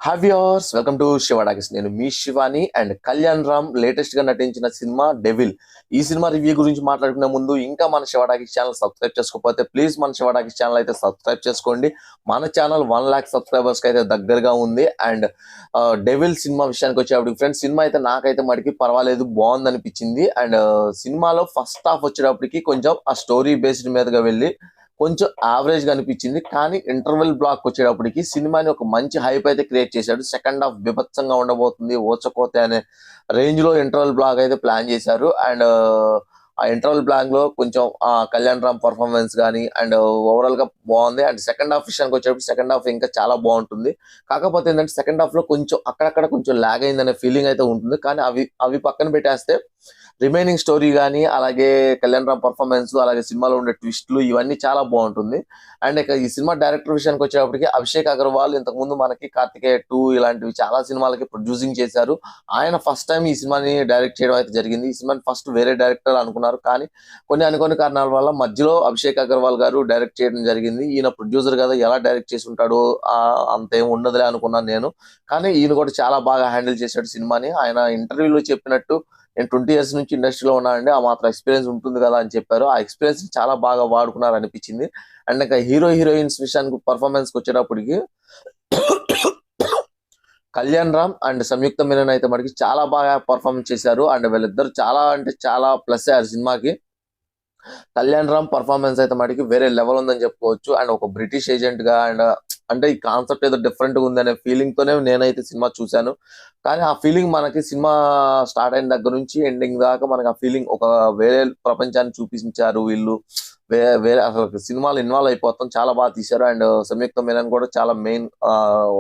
హ్యావ్యూర్స్ welcome to శివడాకిస్. నేను మీ శివాని అండ్ కళ్యాణ్ రామ్ లేటెస్ట్ గా నటించిన సినిమా డెవిల్. ఈ సినిమా రివ్యూ గురించి మాట్లాడుకునే ముందు ఇంకా మన శివడాకిస్ ఛానల్ సబ్స్క్రైబ్ చేసుకోకపోతే ప్లీజ్ మన శివడాకిస్ ఛానల్ అయితే సబ్స్క్రైబ్ చేసుకోండి. మన ఛానల్ 1 lakh సబ్స్క్రైబర్స్ కి అయితే దగ్గరగా ఉంది. అండ్ డెవిల్ సినిమా విషయానికి వచ్చేటప్పుడు ఫ్రెండ్స్, సినిమా అయితే నాకైతే మటుకి పర్వాలేదు, బాగుంది అనిపించింది. అండ్ సినిమాలో ఫస్ట్ హాఫ్ వచ్చేటప్పటికి కొంచెం ఆ స్టోరీ బేస్డ్ మీదగా వెళ్ళి కొంచెం యావరేజ్ గా అనిపించింది. కానీ ఇంటర్వెల్ బ్లాక్ వచ్చేటప్పటికి సినిమాని ఒక మంచి హైప్ అయితే క్రియేట్ చేశాడు. సెకండ్ హాఫ్ బీభత్సంగా ఉండబోతుంది, ఓచకోతే అనే రేంజ్ లో ఇంటర్వెల్ బ్లాక్ అయితే ప్లాన్ చేశారు. అండ్ ఆ ఇంటర్వెల్ బ్లాక్ లో కొంచెం కళ్యాణ్ రామ్ పర్ఫార్మెన్స్ కానీ అండ్ ఓవరాల్ గా బాగుంది. అండ్ సెకండ్ హాఫ్ విషయానికి వచ్చేటప్పుడు సెకండ్ హాఫ్ ఇంకా చాలా బాగుంటుంది. కాకపోతే ఏంటంటే సెకండ్ హాఫ్ లో కొంచెం అక్కడక్కడ కొంచెం లాగ్ అయిందనే ఫీలింగ్ అయితే ఉంటుంది. కానీ అవి అవి పక్కన పెట్టేస్తే రిమైనింగ్ స్టోరీ కానీ అలాగే కళ్యాణ్ రామ్ పర్ఫార్మెన్స్ అలాగే సినిమాలో ఉండే ట్విస్ట్లు ఇవన్నీ చాలా బాగుంటుంది. అండ్ ఇక ఈ సినిమా డైరెక్టర్ విషయానికి వచ్చేటప్పటికి అభిషేక్ అగర్వాల్ ఇంతకుముందు మనకి కార్తికేయ 2 ఇలాంటివి చాలా సినిమాలకి ప్రొడ్యూసింగ్ చేశారు. ఆయన ఫస్ట్ టైం ఈ సినిమాని డైరెక్ట్ చేయడం అయితే జరిగింది. ఈ సినిమాని ఫస్ట్ వేరే డైరెక్టర్ అనుకున్నారు, కానీ కొన్ని అనుకోని కారణాల వల్ల మధ్యలో అభిషేక్ అగర్వాల్ గారు డైరెక్ట్ చేయడం జరిగింది. ఈయన ప్రొడ్యూసర్ కదా, ఎలా డైరెక్ట్ చేసి ఉంటాడు, అంతేం ఉండదులే అనుకున్నాను నేను. కానీ ఈయన కూడా చాలా బాగా హ్యాండిల్ చేశాడు సినిమాని. ఆయన ఇంటర్వ్యూలో చెప్పినట్టు నేను 20 years నుంచి ఇండస్ట్రీలో ఉన్నానండి, ఆ మాత్రం ఎక్స్పీరియన్స్ ఉంటుంది కదా అని చెప్పారు. ఆ ఎక్స్పీరియన్స్ చాలా బాగా వాడుకున్నారు అనిపించింది. అండ్ ఇంకా హీరో హీరోయిన్స్ విషయానికి పర్ఫార్మెన్స్ వచ్చేటప్పటికి కళ్యాణ్ రామ్ అండ్ సంయుక్త మీనన్ అయితే మనకి చాలా బాగా పర్ఫార్మెన్స్ చేశారు. అండ్ వీళ్ళిద్దరు చాలా అంటే చాలా ప్లస్ అయ్యారు సినిమాకి. కళ్యాణ్ రామ్ పర్ఫార్మెన్స్ అయితే మటుకి వేరే లెవెల్ ఉందని చెప్పుకోవచ్చు. అండ్ ఒక బ్రిటిష్ ఏజెంట్ గా అండ్ అంటే ఈ కాన్సెప్ట్ ఏదో డిఫరెంట్ గా ఉంది అనే ఫీలింగ్ తోనే నేనైతే సినిమా చూశాను. కానీ ఆ ఫీలింగ్ మనకి సినిమా స్టార్ట్ అయిన దగ్గర నుంచి ఎండింగ్ దాకా మనకి ఆ ఫీలింగ్ ఒక వేరే ప్రపంచాన్ని చూపించారు వీళ్ళు. వేరే అసలు సినిమాలో ఇన్వాల్వ్ అయిపోతాం, చాలా బాగా తీశారు. అండ్ సంయుక్త మీనన్ కూడా చాలా మెయిన్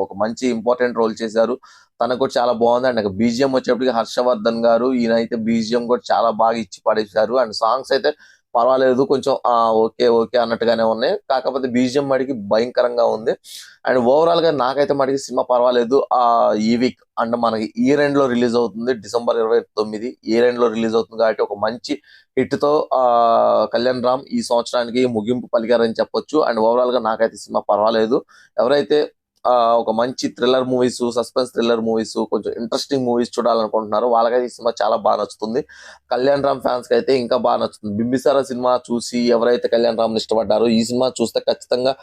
ఒక మంచి ఇంపార్టెంట్ రోల్ చేశారు. తనకు కూడా చాలా బాగుంది. అండ్ బీజిఎం వచ్చేప్పటికి హర్షవర్ధన్ గారు, ఈయన అయితే బీజిఎం కూడా చాలా బాగా ఇచ్చి పడేశారు. అండ్ సాంగ్స్ అయితే పర్వాలేదు, కొంచెం ఓకే ఓకే అన్నట్టుగానే ఉన్నాయి. కాకపోతే బీజిఎం మడికి భయంకరంగా ఉంది. అండ్ ఓవరాల్ గా నాకైతే మటుకి సినిమా పర్వాలేదు. ఈ వీక్ అంటే మనకి ఈ రెండ్ లో రిలీజ్ అవుతుంది, December 29 ఈ రెండ్ లో రిలీజ్ అవుతుంది. కాబట్టి ఒక మంచి హిట్ తో కళ్యాణ్ రామ్ ఈ సంవత్సరానికి ముగింపు పలికారని చెప్పొచ్చు. అండ్ ఓవరాల్ గా నాకైతే సినిమా పర్వాలేదు. ఎవరైతే ఒక మంచి thriller movies, suspense thriller movies, కొంచెం ఇంట్రెస్టింగ్ మూవీస్ చూడాలనుకుంటున్నారు వాళ్ళకైతే ఈ సినిమా చాలా బాగా నచ్చుతుంది. కళ్యాణ్ రామ్ ఫ్యాన్స్ కి అయితే ఇంకా బాగా నచ్చుతుంది. బింబిసారా సినిమా చూసి ఎవరైతే కళ్యాణ్ రామ్ ఇష్టపడ్డారో ఈ సినిమా చూస్తే ఖచ్చితంగా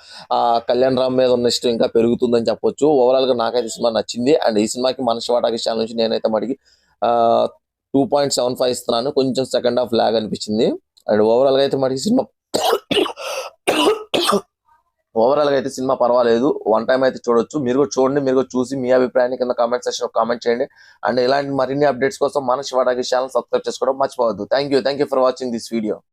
కళ్యాణ్ రామ్ మీద ఉన్న ఇష్టం ఇంకా పెరుగుతుందని చెప్పొచ్చు. ఓవరాల్ గా నాకైతే సినిమా నచ్చింది. అండ్ ఈ సినిమాకి మన శివాటాకి ఛానల్ నుంచి నేనైతే మడికి 2.75 ఇస్తున్నాను. కొంచెం సెకండ్ హాఫ్ లాగ్ అనిపించింది. అండ్ ఓవరాల్ గా అయితే మడికి సినిమా పర్వాలేదు, వన్ టైం అయితే చూడొచ్చు. మీరు కూడా చూడండి, మీరు కూడా చూసి మీ అభిప్రాయాన్ని కింద కామెంట్ సెక్షన్ లో కామెంట్ చేయండి. అండ్ ఇలాంటి మరిన్ని అప్డేట్స్ కోసం మన శివాటాకి ఛానల్ సబ్స్క్రైబ్ చేసుకోవడం మర్చిపోవద్దు. Thank you for watching this video.